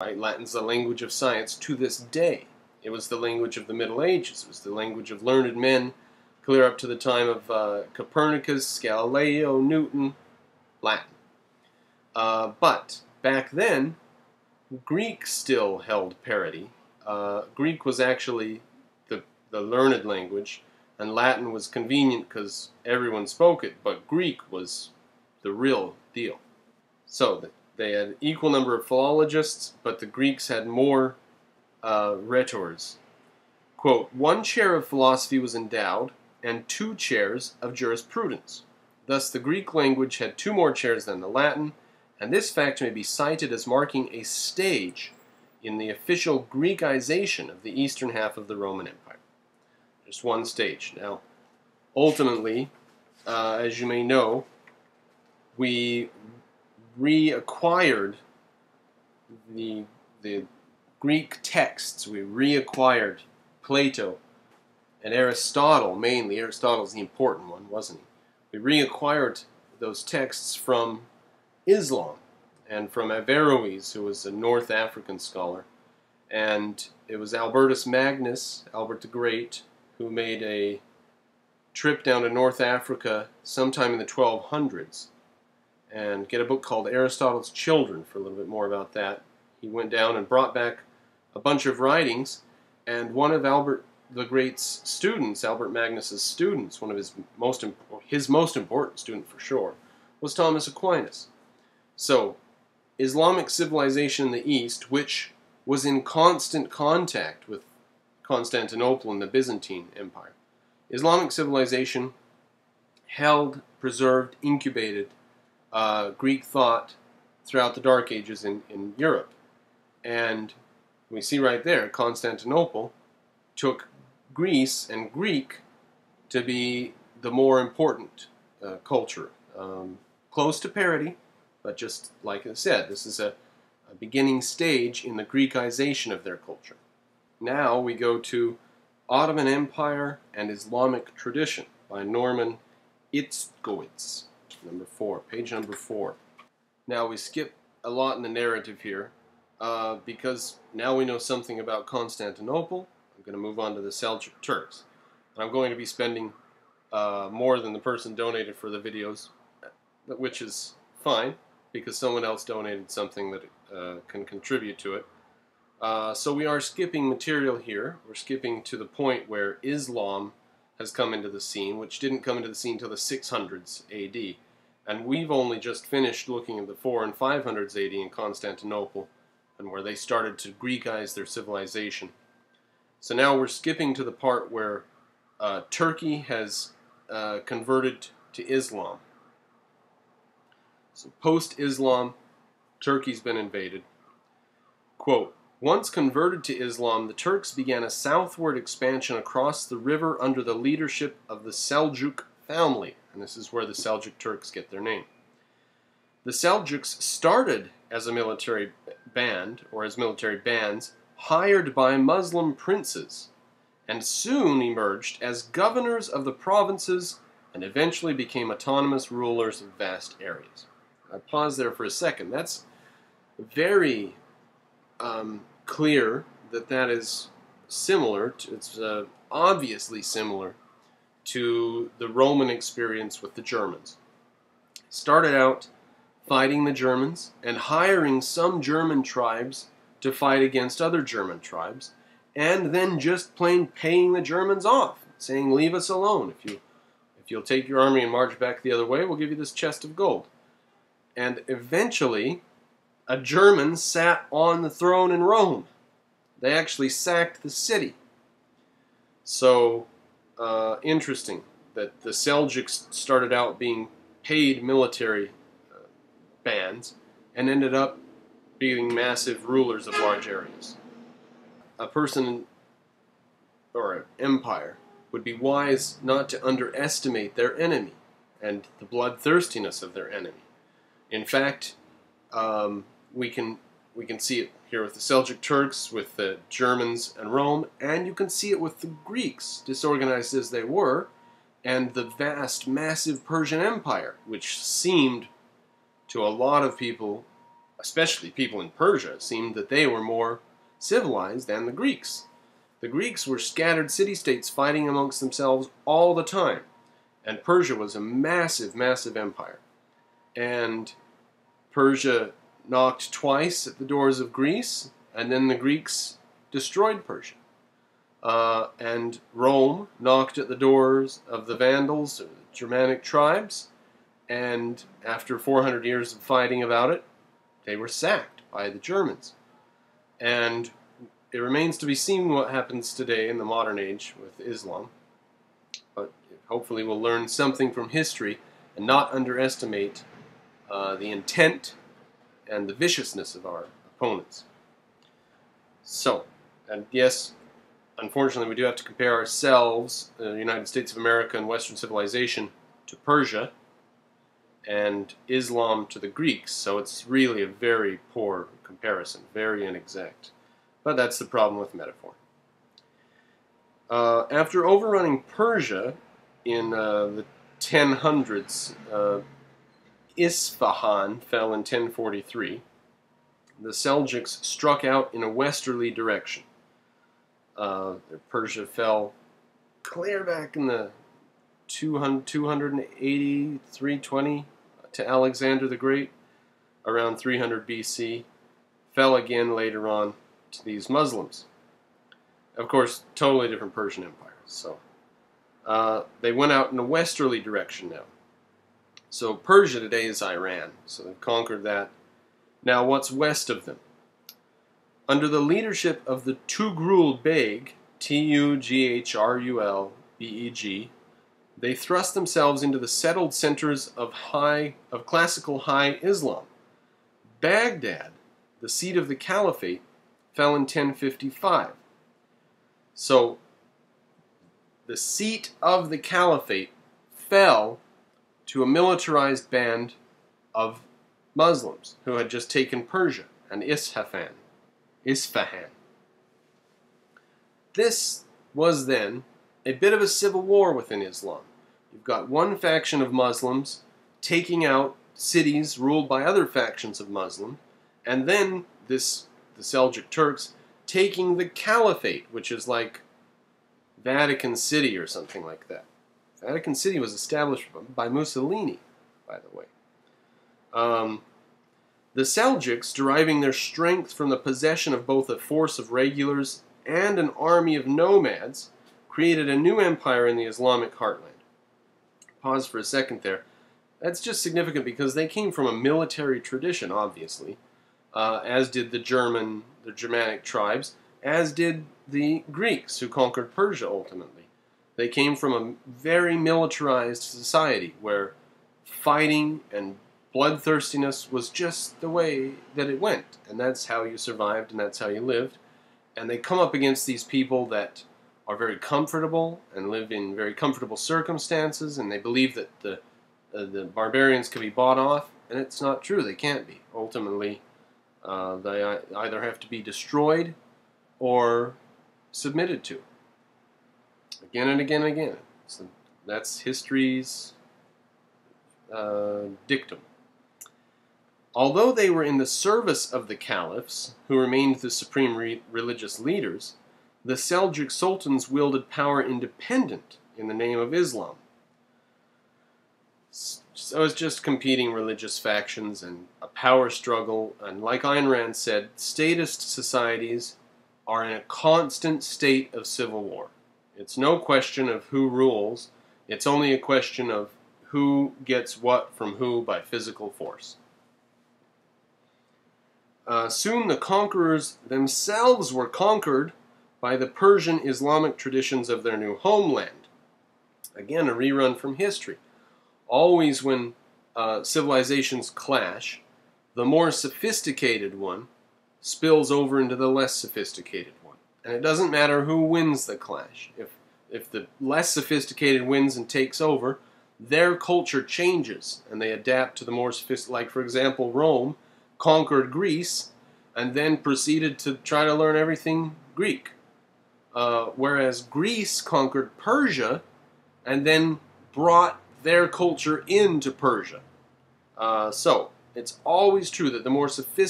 Right? Latin's the language of science to this day. It was the language of the Middle Ages. It was the language of learned men clear up to the time of Copernicus, Galileo, Newton, Latin. But back then, Greek still held parity. Greek was actually the learned language, and Latin was convenient because everyone spoke it, but Greek was the real deal. So they had equal number of philologists, but the Greeks had more rhetors. Quote, 1 chair of philosophy was endowed, and 2 chairs of jurisprudence. Thus the Greek language had 2 more chairs than the Latin, and this fact may be cited as marking a stage in the official Greekization of the eastern half of the Roman Empire. Just one stage. Now, ultimately, as you may know, we reacquired the Greek texts. We reacquired Plato and Aristotle, mainly. Aristotle's the important one, wasn't he? We reacquired those texts from Islam and from Averroes, who was a North African scholar. And it was Albertus Magnus, Albert the Great, who made a trip down to North Africa sometime in the 1200s and get a book called Aristotle's Children for a little bit more about that. He went down and brought back a bunch of writings, and one of Albert the Great's students, Albert Magnus's students, one of his most important student for sure, was Thomas Aquinas. So, Islamic civilization in the East, which was in constant contact with Constantinople and the Byzantine Empire. Islamic civilization held, preserved, incubated Greek thought throughout the Dark Ages in Europe. And we see right there, Constantinople took Greece and Greek to be the more important culture. Close to parity, but just like I said, this is a beginning stage in the Greekization of their culture. Now we go to Ottoman Empire and Islamic Tradition by Norman Itzkowitz, page number 4. Now we skip a lot in the narrative here because now we know something about Constantinople. I'm going to move on to the Seljuk Turks. And I'm going to be spending more than the person donated for the videos, which is fine because someone else donated something that can contribute to it. So we are skipping material here. We're skipping to the point where Islam has come into the scene, which didn't come into the scene until the 600s AD. And we've only just finished looking at the 400s and 500s AD in Constantinople, and where they started to Greekize their civilization. So now we're skipping to the part where Turkey has converted to Islam. So post-Islam, Turkey's been invaded. Quote, once converted to Islam, the Turks began a southward expansion across the river under the leadership of the Seljuk family. And this is where the Seljuk Turks get their name. The Seljuks started as a military band, or as military bands, hired by Muslim princes, and soon emerged as governors of the provinces and eventually became autonomous rulers of vast areas. I pause there for a second. That's very clear that is similar, it's obviously similar to the Roman experience with the Germans. Started out fighting the Germans and hiring some German tribes to fight against other German tribes, and then just plain paying the Germans off, saying, leave us alone. If you'll take your army and march back the other way, we'll give you this chest of gold. And eventually, a German sat on the throne in Rome. They actually sacked the city. So, interesting that the Seljuks started out being paid military bands and ended up being massive rulers of large areas. A person or an empire would be wise not to underestimate their enemy and the bloodthirstiness of their enemy. In fact, we can see it here with the Seljuk Turks, with the Germans and Rome, and you can see it with the Greeks, disorganized as they were, and the vast, massive Persian Empire, which seemed to a lot of people especially people in Persia, seemed that they were more civilized than the Greeks. The Greeks were scattered city-states fighting amongst themselves all the time, and Persia was a massive, massive empire. And Persia knocked twice at the doors of Greece, and then the Greeks destroyed Persia. And Rome knocked at the doors of the Vandals, or the Germanic tribes, and after 400 years of fighting about it, they were sacked by the Germans. And it remains to be seen what happens today in the modern age with Islam. But hopefully we'll learn something from history and not underestimate the intent and the viciousness of our opponents. So, and yes, unfortunately we do have to compare ourselves, the United States of America and Western civilization, to Persia, and Islam to the Greeks, so it's really a very poor comparison, very inexact. But that's the problem with metaphor. After overrunning Persia in the 1000s, Isfahan fell in 1043. The Seljuks struck out in a westerly direction. Persia fell clear back in the 280, 320 to Alexander the Great, around 300 BC, fell again later on to these Muslims. Of course, totally different Persian empires. So they went out in a westerly direction now. So Persia today is Iran, so they've conquered that. Now what's west of them? Under the leadership of the Tugrul Beg, Tughrulbeg, they thrust themselves into the settled centers of classical high Islam. Baghdad, the seat of the caliphate, fell in 1055. So the seat of the caliphate fell to a militarized band of Muslims who had just taken Persia and Isfahan. This was then a bit of a civil war within Islam. You've got one faction of Muslims taking out cities ruled by other factions of Muslim, and then the Seljuk Turks taking the caliphate, which is like Vatican City or something like that. Vatican City was established by Mussolini, by the way. The Seljuks, deriving their strength from the possession of both a force of regulars and an army of nomads, created a new empire in the Islamic heartland. Pause for a second there. That's just significant because they came from a military tradition, obviously, as did the Germanic tribes, as did the Greeks who conquered Persia ultimately. They came from a very militarized society where fighting and bloodthirstiness was just the way that it went, and that's how you survived and that's how you lived. And they come up against these people that are very comfortable and live in very comfortable circumstances, and they believe that the barbarians can be bought off, and it's not true. They can't be. Ultimately, they either have to be destroyed or submitted to. Again and again and again. So that's history's dictum. Although they were in the service of the caliphs, who remained the supreme religious leaders, the Seljuk sultans wielded power independent in the name of Islam. So it's just competing religious factions and a power struggle, and like Ayn Rand said, statist societies are in a constant state of civil war. It's no question of who rules, it's only a question of who gets what from who by physical force. Soon the conquerors themselves were conquered by the Persian Islamic traditions of their new homeland. Again, a rerun from history. Always when civilizations clash, the more sophisticated one spills over into the less sophisticated one. And it doesn't matter who wins the clash. If the less sophisticated wins and takes over, their culture changes and they adapt to the more sophisticated. Like, for example, Rome conquered Greece and then proceeded to try to learn everything Greek. Whereas Greece conquered Persia and then brought their culture into Persia. So, it's always true that the more sophisticated